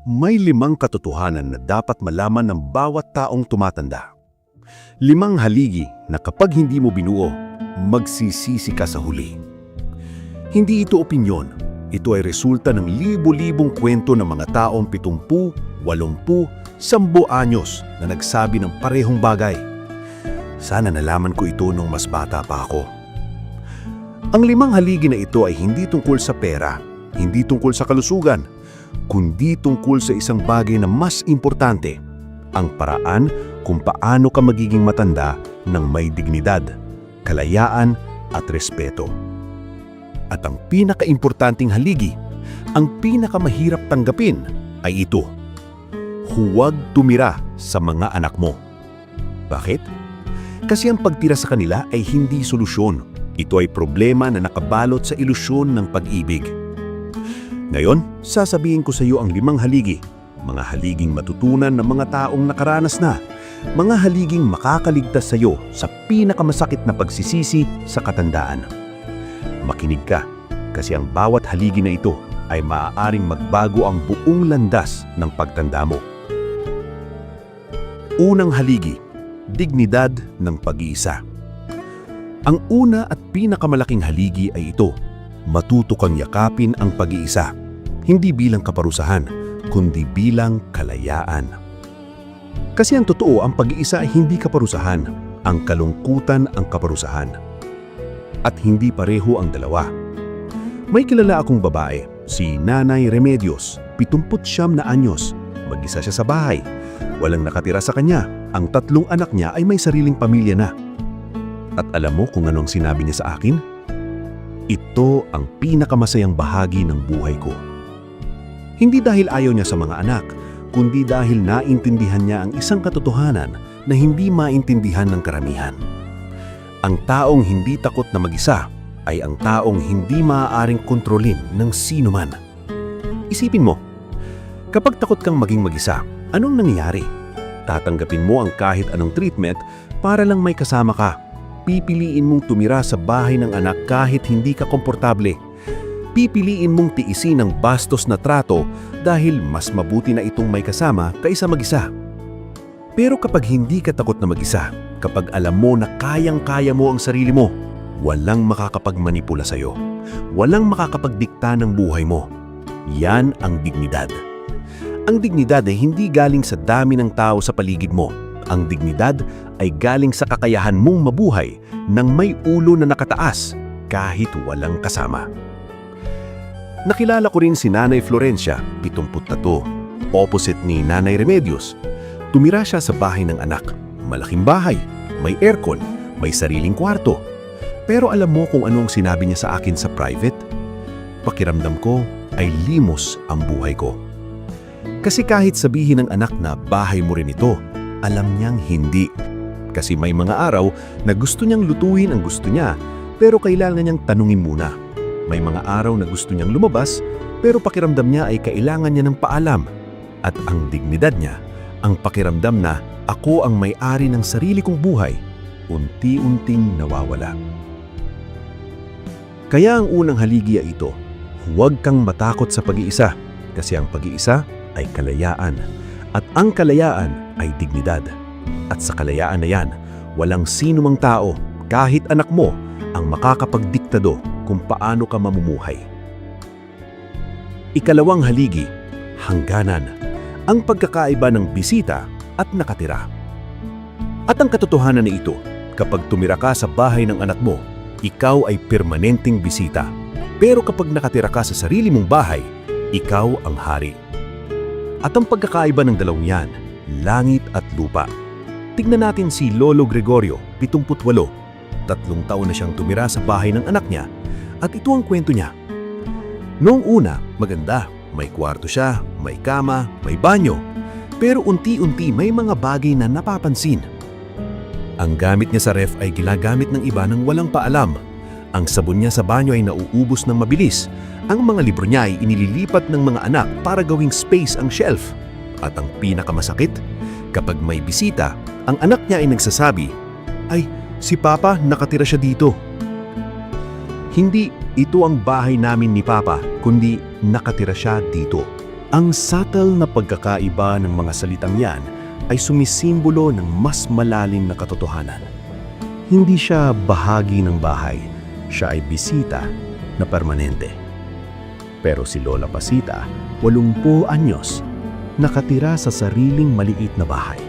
May 5 katotohanan na dapat malaman ng bawat taong tumatanda. 5 haligi na kapag hindi mo binuo, magsisisi ka sa huli. Hindi ito opinyon. Ito ay resulta ng libo-libong kwento ng mga taong 70, 80, 10 anyos na nagsabi ng parehong bagay. Sana nalaman ko ito nung mas bata pa ako. Ang 5 haligi na ito ay hindi tungkol sa pera, hindi tungkol sa kalusugan, kundi tungkol sa isang bagay na mas importante, ang paraan kung paano ka magiging matanda ng may dignidad, kalayaan at respeto. At ang pinakaimportanteng haligi, ang pinakamahirap tanggapin ay ito: huwag tumira sa mga anak mo. Bakit? Kasi ang pagtira sa kanila ay hindi solusyon. Ito ay problema na nakabalot sa ilusyon ng pag-ibig. Ngayon, sasabihin ko sa iyo ang 5 haligi, mga haliging matutunan ng mga taong nakaranas na, mga haliging makakaligtas sa iyo sa pinakamasakit na pagsisisi sa katandaan. Makinig ka, kasi ang bawat haligi na ito ay maaaring magbago ang buong landas ng pagtanda mo. Unang haligi, dignidad ng pag-iisa. Ang una at pinakamalaking haligi ay ito: matuto kang yakapin ang pag-iisa, hindi bilang kaparusahan, kundi bilang kalayaan. Kasi ang totoo, ang pag-iisa ay hindi kaparusahan, ang kalungkutan ang kaparusahan. At hindi pareho ang dalawa. May kilala akong babae, si Nanay Remedios, 79 na anyos, mag-isa siya sa bahay, walang nakatira sa kanya, ang 3 anak niya ay may sariling pamilya na. At alam mo kung anong sinabi niya sa akin? Ito ang pinakamasayang bahagi ng buhay ko. Hindi dahil ayaw niya sa mga anak, kundi dahil naintindihan niya ang isang katotohanan na hindi maintindihan ng karamihan. Ang taong hindi takot na mag-isa ay ang taong hindi maaaring kontrolin ng sino man. Isipin mo, kapag takot kang maging mag-isa, anong nangyayari? Tatanggapin mo ang kahit anong treatment para lang may kasama ka. Pipiliin mong tumira sa bahay ng anak kahit hindi ka komportable. Pipiliin mong tiisin ang bastos na trato dahil mas mabuti na itong may kasama kaysa mag-isa. Pero kapag hindi ka takot na mag-isa, kapag alam mo na kayang-kaya mo ang sarili mo, walang makakapagmanipula sa'yo. Walang makakapagdikta ng buhay mo. Yan ang dignidad. Ang dignidad ay hindi galing sa dami ng tao sa paligid mo. Ang dignidad ay galing sa kakayahan mong mabuhay nang may ulo na nakataas kahit walang kasama. Nakilala ko rin si Nanay Florencia, 73, opposite ni Nanay Remedios. Tumira siya sa bahay ng anak. Malaking bahay, may aircon, may sariling kwarto. Pero alam mo kung anong sinabi niya sa akin sa private? Pakiramdam ko ay limos ang buhay ko. Kasi kahit sabihin ng anak na bahay mo rin ito, alam niyang hindi. Kasi may mga araw na gusto niyang lutuin ang gusto niya, pero kailangan niyang tanungin muna. May mga araw na gusto niyang lumabas, pero pakiramdam niya ay kailangan niya ng paalam. At ang dignidad niya, ang pakiramdam na ako ang may-ari ng sarili kong buhay, unti-unting nawawala. Kaya ang unang haligi ay ito: huwag kang matakot sa pag-iisa, kasi ang pag-iisa ay kalayaan. At ang kalayaan ay dignidad. At sa kalayaan na yan, walang sino mang tao, kahit anak mo, ang makakapagdiktado kung paano ka mamumuhay. Ikalawang haligi, hangganan. Ang pagkakaiba ng bisita at nakatira. At ang katotohanan na ito, kapag tumira ka sa bahay ng anak mo, ikaw ay permanenteng bisita. Pero kapag nakatira ka sa sarili mong bahay, ikaw ang hari. At ang pagkakaiba ng dalawang yan, langit at lupa. Tignan natin si Lolo Gregorio, 78. 3 taon na siyang tumira sa bahay ng anak niya, at ito ang kwento niya. Noong una, maganda. May kwarto siya, may kama, may banyo. Pero unti-unti may mga bagay na napapansin. Ang gamit niya sa ref ay ginagamit ng iba nang walang paalam. Ang sabon niya sa banyo ay nauubos ng mabilis. Ang mga libro niya ay inililipat ng mga anak para gawing space ang shelf. At ang pinakamasakit, kapag may bisita, ang anak niya ay nagsasabi, "Ay, si Papa, nakatira siya dito." Hindi ito ang bahay namin ni Papa, kundi nakatira siya dito. Ang subtle na pagkakaiba ng mga salitang yan ay sumisimbolo ng mas malalim na katotohanan. Hindi siya bahagi ng bahay, siya ay bisita na permanente. Pero si Lola Pasita, 80 anyos, nakatira sa sariling maliit na bahay.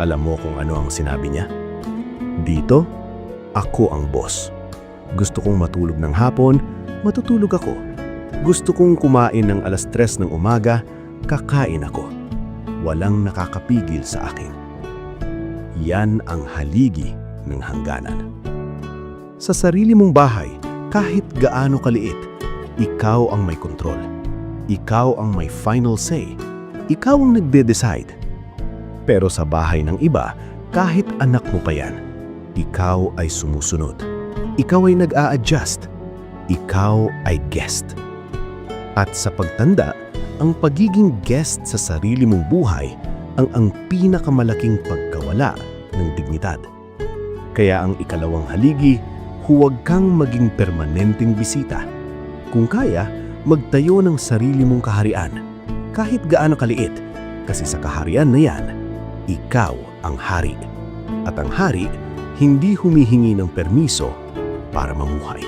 Alam mo kung ano ang sinabi niya? Dito, ako ang boss. Gusto kong matulog ng hapon, matutulog ako. Gusto kong kumain ng 3:00 ng umaga, kakain ako. Walang nakakapigil sa akin. Yan ang haligi ng hangganan. Sa sarili mong bahay, kahit gaano kaliit, ikaw ang may kontrol. Ikaw ang may final say. Ikaw ang nagde-decide. Pero sa bahay ng iba, kahit anak mo pa yan, ikaw ay sumusunod. Ikaw ay nag-a-adjust. Ikaw ay guest. At sa pagtanda, ang pagiging guest sa sarili mong buhay ang pinakamalaking pagkawala ng dignidad. Kaya ang ikalawang haligi, huwag kang maging permanenteng bisita. Kung kaya, magtayo ng sarili mong kaharian, kahit gaano kaliit, kasi sa kaharian na yan, ikaw ang hari. At ang hari, hindi humihingi ng permiso para mamuhay.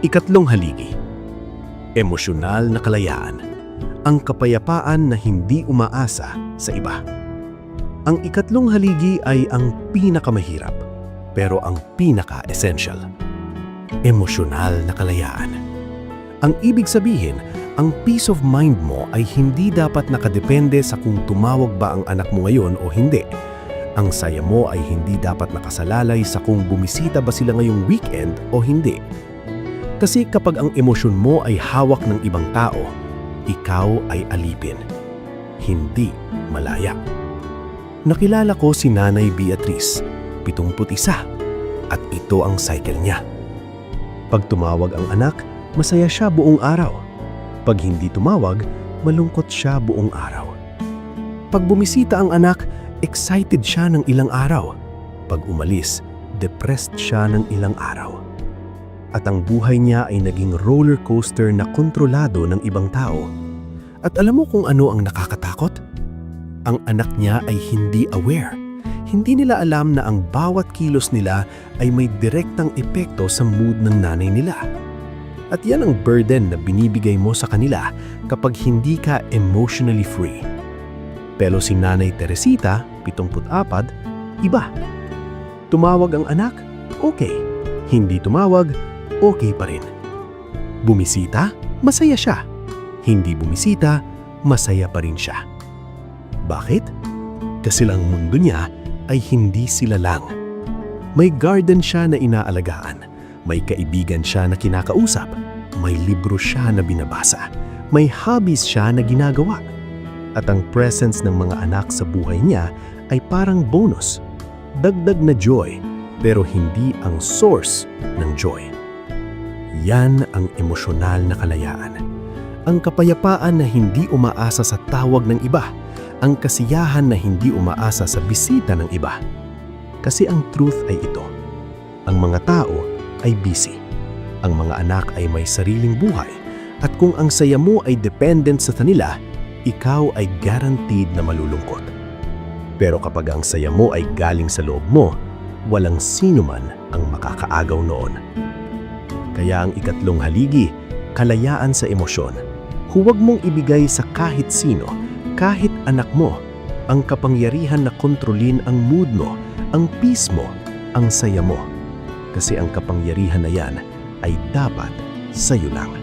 Ikatlong haligi, emosyonal na kalayaan, ang kapayapaan na hindi umaasa sa iba. Ang ikatlong haligi ay ang pinakamahirap, pero ang pinaka-essential. Emosyonal na kalayaan. Ang ibig sabihin, ang peace of mind mo ay hindi dapat nakadepende sa kung tumawag ba ang anak mo ngayon o hindi. Ang saya mo ay hindi dapat nakasalalay sa kung bumisita ba sila ngayong weekend o hindi. Kasi kapag ang emosyon mo ay hawak ng ibang tao, ikaw ay alipin, hindi malaya. Nakilala ko si Nanay Beatrice, 71, at ito ang cycle niya. Pag tumawag ang anak, masaya siya buong araw. Pag hindi tumawag, malungkot siya buong araw. Pag bumisita ang anak, excited siya ng ilang araw. Pag umalis, depressed siya ng ilang araw. At ang buhay niya ay naging roller coaster na kontrolado ng ibang tao. At alam mo kung ano ang nakakatakot? Ang anak niya ay hindi aware. Hindi nila alam na ang bawat kilos nila ay may direktang epekto sa mood ng nanay nila. At yan ang burden na binibigay mo sa kanila kapag hindi ka emotionally free. Pero si Nanay Teresita, 74, iba. Tumawag ang anak? Okay. Hindi tumawag? Okay pa rin. Bumisita? Masaya siya. Hindi bumisita? Masaya pa rin siya. Bakit? Kasi lang mundo niya ay hindi sila lang. May garden siya na inaalagaan. May kaibigan siya na kinakausap. May libro siya na binabasa. May hobbies siya na ginagawa. At ang presence ng mga anak sa buhay niya ay parang bonus. Dagdag na joy, pero hindi ang source ng joy. Yan ang emosyonal na kalayaan. Ang kapayapaan na hindi umaasa sa tawag ng iba. Ang kasiyahan na hindi umaasa sa bisita ng iba. Kasi ang truth ay ito. Ang mga tao ay busy. Ang mga anak ay may sariling buhay. At kung ang saya mo ay dependent sa kanila, ikaw ay guaranteed na malulungkot. Pero kapag ang saya mo ay galing sa loob mo, walang sino man ang makakaagaw noon. Kaya ang ikatlong haligi, kalayaan sa emosyon. Huwag mong ibigay sa kahit sino, kahit anak mo, ang kapangyarihan na kontrolin ang mood mo, ang peace mo, ang saya mo. Kasi ang kapangyarihan na yan ay dapat sa'yo lang.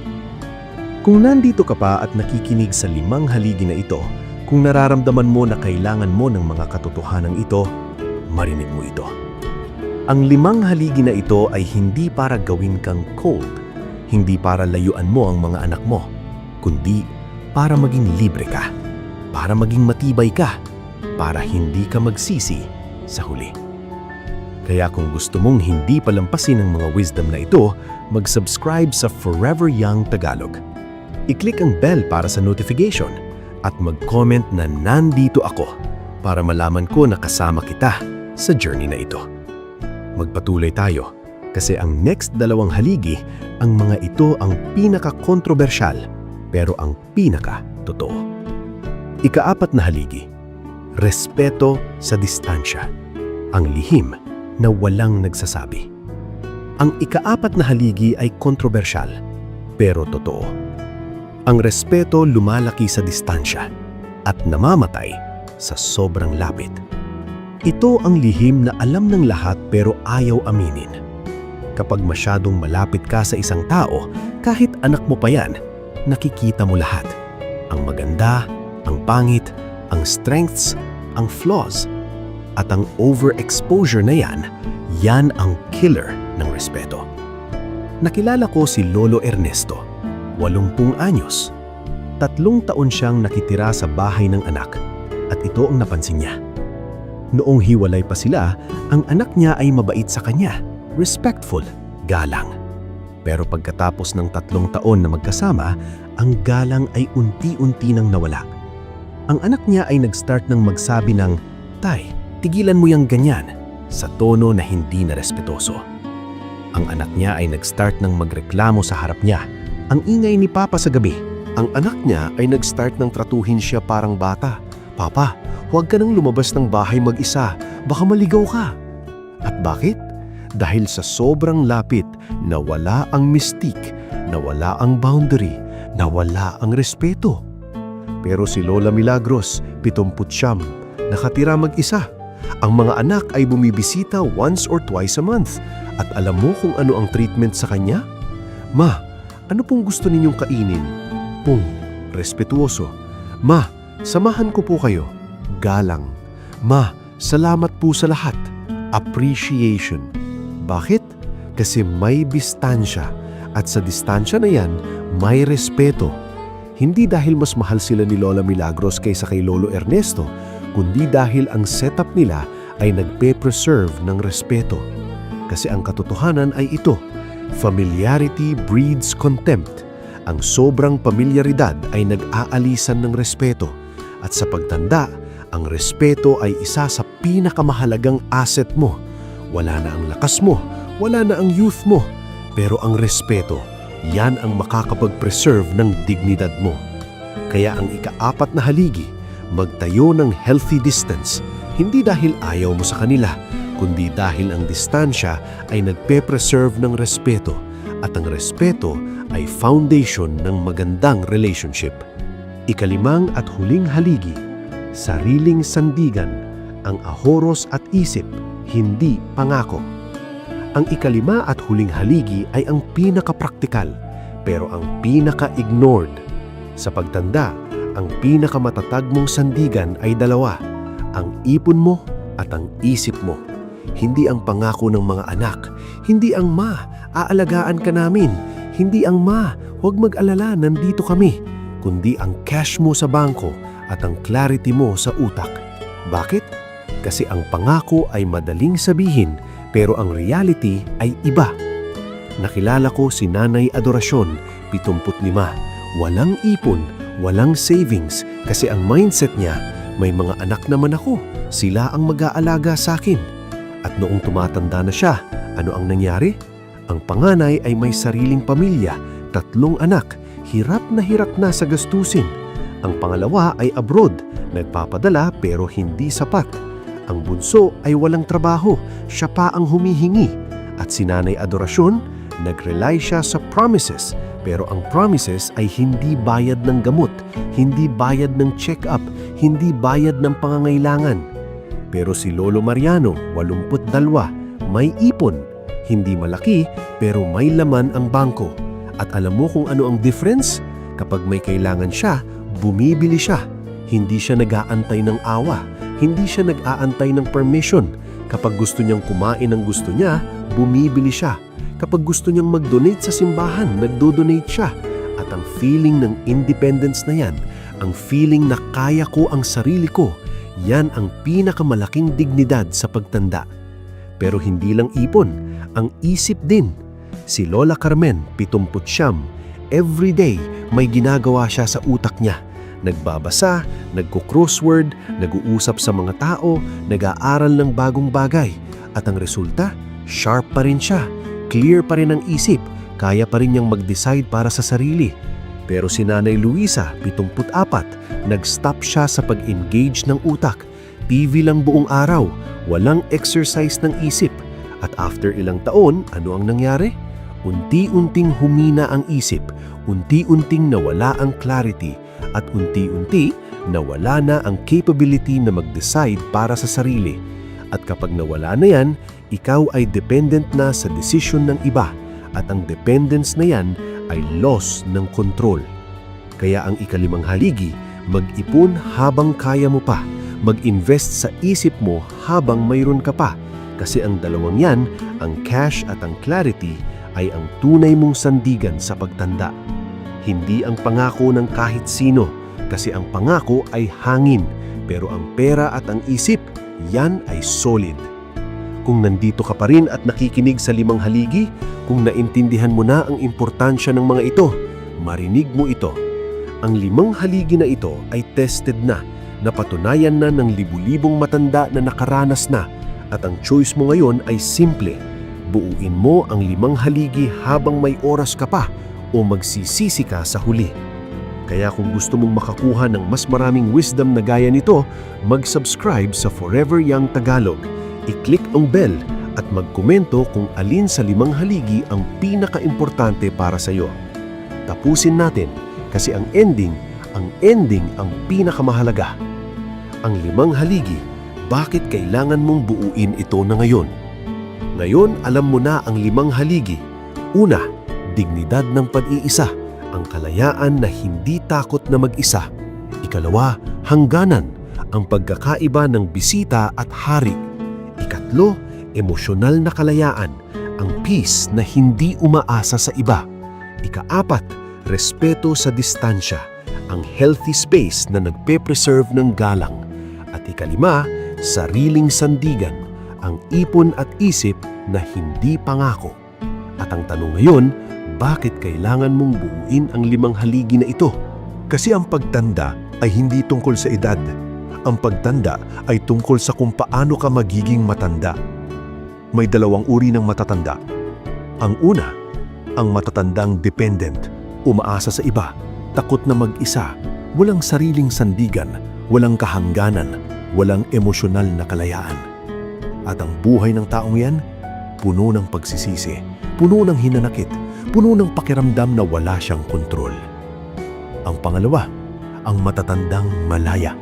Kung nandito ka pa at nakikinig sa 5 haligi na ito, kung nararamdaman mo na kailangan mo ng mga katotohanan ito, marinig mo ito. Ang 5 haligi na ito ay hindi para gawin kang cold, hindi para layuan mo ang mga anak mo, kundi para maging libre ka, para maging matibay ka, para hindi ka magsisi sa huli. Kaya kung gusto mong hindi palampasin ang mga wisdom na ito, mag-subscribe sa Forever Young Tagalog. I-click ang bell para sa notification at mag-comment na nandito ako para malaman ko na kasama kita sa journey na ito. Magpatuloy tayo kasi ang next 2 haligi, ang mga ito ang pinaka-kontrobersyal pero ang pinaka-totoo. Ika-4 na haligi, respeto sa distansya. Ang lihim na walang nagsasabi. Ang ika-4 na haligi ay kontrobersyal, pero totoo. Ang respeto lumalaki sa distansya at namamatay sa sobrang lapit. Ito ang lihim na alam ng lahat pero ayaw aminin. Kapag masyadong malapit ka sa isang tao, kahit anak mo pa yan, nakikita mo lahat. Ang maganda, ang pangit, ang strengths, ang flaws. At ang overexposure na yan ang killer ng respeto. Nakilala ko si Lolo Ernesto, 80 anyos. 3 taon siyang nakitira sa bahay ng anak at ito ang napansin niya. Noong hiwalay pa sila, ang anak niya ay mabait sa kanya, respectful, galang. Pero pagkatapos ng 3 taon na magkasama, ang galang ay unti-unti nang nawala. Ang anak niya ay nag-start ng magsabi ng, "Tay, tigilan mo yang ganyan," sa tono na hindi na respetuoso. Ang anak niya ay nag-start ng magreklamo sa harap niya. Ang ingay ni Papa sa gabi. Ang anak niya ay nag-start ng tratuhin siya parang bata. "Papa, huwag ka nang lumabas ng bahay mag-isa. Baka maligaw ka." At bakit? Dahil sa sobrang lapit, nawala ang mystique, nawala ang boundary, nawala ang respeto. Pero si Lola Milagros, 79, nakatira mag-isa. Ang mga anak ay bumibisita once or twice a month. At alam mo kung ano ang treatment sa kanya? "Ma, ano pong gusto ninyong kainin?" "Pong, respetuoso." "Ma, samahan ko po kayo." Galang. "Ma, salamat po sa lahat." Appreciation. Bakit? Kasi may distansya. At sa distansya na yan, may respeto. Hindi dahil mas mahal sila ni Lola Milagros kaysa kay Lolo Ernesto, kundi dahil ang setup nila ay nagpe-preserve ng respeto. Kasi ang katotohanan ay ito, familiarity breeds contempt. Ang sobrang pamilyaridad ay nag-aalisan ng respeto. At sa pagtanda, ang respeto ay isa sa pinakamahalagang asset mo. Wala na ang lakas mo, wala na ang youth mo, pero ang respeto, yan ang makakapag-preserve ng dignidad mo. Kaya ang ika-4 na haligi, magtayo ng healthy distance, hindi dahil ayaw mo sa kanila, kundi dahil ang distansya ay nagpe-preserve ng respeto at ang respeto ay foundation ng magandang relationship. Ika-5 at huling haligi, sariling sandigan, ang ahoros at isip, hindi pangako. Ang ika-5 at huling haligi ay ang pinaka-praktikal, pero ang pinaka-ignored. Sa pagtanda, ang pinakamatatag mong sandigan ay 2, ang ipon mo at ang isip mo. Hindi ang pangako ng mga anak, hindi ang "Ma, aalagaan ka namin," hindi ang "Ma, huwag mag-alala, nandito kami," kundi ang cash mo sa bangko at ang clarity mo sa utak. Bakit? Kasi ang pangako ay madaling sabihin, pero ang reality ay iba. Nakilala ko si Nanay Adorasyon, 75, walang ipon, walang savings, kasi ang mindset niya, may mga anak naman ako, sila ang mag-aalaga sa akin. At noong tumatanda na siya, ano ang nangyari? Ang panganay ay may sariling pamilya, 3 anak, hirap na sa gastusin. Ang pangalawa ay abroad, nagpapadala pero hindi sapat. Ang bunso ay walang trabaho, siya pa ang humihingi. At si Nanay Adorasyon, nag-rely siya sa promises, pero ang promises ay hindi bayad ng gamot, hindi bayad ng check-up, hindi bayad ng pangangailangan. Pero si Lolo Mariano, 82, may ipon, hindi malaki pero may laman ang bangko. At alam mo kung ano ang difference? Kapag may kailangan siya, bumibili siya. Hindi siya nag-aantay ng awa. Hindi siya nag-aantay ng permission. Kapag gusto niyang kumain ng gusto niya, bumibili siya. Kapag gusto niyang mag-donate sa simbahan, nagdo-donate siya. At ang feeling ng independence na yan, ang feeling na kaya ko ang sarili ko, yan ang pinakamalaking dignidad sa pagtanda. Pero hindi lang ipon, ang isip din. Si Lola Carmen, 79, everyday may ginagawa siya sa utak niya. Nagbabasa, nagko-crossword, nag-uusap sa mga tao, nag-aaral ng bagong bagay. At ang resulta, sharp pa rin siya, clear pa rin ang isip, kaya pa rin niyang mag-decide para sa sarili. Pero si Nanay Luisa, 74, nag-stop siya sa pag-engage ng utak. TV lang buong araw, walang exercise ng isip. At after ilang taon, ano ang nangyari? Unti-unting humina ang isip, unti-unting nawala ang clarity, at unti-unti nawala na ang capability na mag-decide para sa sarili. At kapag nawala na yan, ikaw ay dependent na sa desisyon ng iba, at ang dependence na yan ay loss ng control. Kaya ang ikalimang haligi, mag-ipon habang kaya mo pa, mag-invest sa isip mo habang mayroon ka pa. Kasi ang dalawang yan, ang cash at ang clarity, ay ang tunay mong sandigan sa pagtanda. Hindi ang pangako ng kahit sino, kasi ang pangako ay hangin, pero ang pera at ang isip, yan ay solid. Kung nandito ka pa rin at nakikinig sa limang haligi, kung naintindihan mo na ang importansya ng mga ito, marinig mo ito. Ang limang haligi na ito ay tested na, napatunayan na ng libu-libong matanda na nakaranas na, at ang choice mo ngayon ay simple. Buuin mo ang limang haligi habang may oras ka pa o magsisisi ka sa huli. Kaya kung gusto mong makakuha ng mas maraming wisdom na gaya nito, mag-subscribe sa Forever Young Tagalog. I-click ang bell at magkomento kung alin sa limang haligi ang pinaka-importante para sa iyo. Tapusin natin kasi ang ending ang pinakamahalaga. Ang limang haligi, bakit kailangan mong buuin ito na ngayon? Ngayon, alam mo na ang limang haligi. Una, dignidad ng pag-iisa, ang kalayaan na hindi takot na mag-isa. Ikalawa, hangganan, ang pagkakaiba ng bisita at hari. Ikatlo, emosyonal na kalayaan, ang peace na hindi umaasa sa iba. Ikaapat, respeto sa distansya, ang healthy space na nagpe-preserve ng galang. At ikalima, sariling sandigan, ang ipon at isip na hindi pangako. At ang tanong ngayon, bakit kailangan mong buuin ang limang haligi na ito? Kasi ang pagtanda ay hindi tungkol sa edad. Ang pagtanda ay tungkol sa kung paano ka magiging matanda. May dalawang uri ng matatanda. Ang una, ang matatandang dependent, umaasa sa iba, takot na mag-isa, walang sariling sandigan, walang kahangganan, walang emosyonal na kalayaan. At ang buhay ng taong yan, puno ng pagsisisi, puno ng hinanakit, puno ng pakiramdam na wala siyang kontrol. Ang pangalawa, ang matatandang malaya.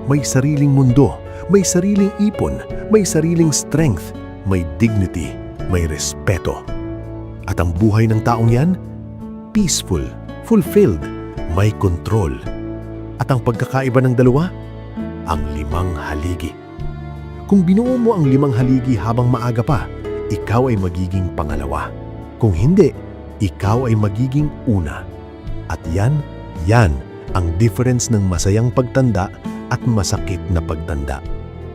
May sariling mundo, may sariling ipon, may sariling strength, may dignity, may respeto. At ang buhay ng taong yan, peaceful, fulfilled, may control. At ang pagkakaiba ng dalawa, ang limang haligi. Kung binuo mo ang limang haligi habang maaga pa, ikaw ay magiging pangalawa. Kung hindi, ikaw ay magiging una. At yan ang difference ng masayang pagtanda at masakit na pagtanda.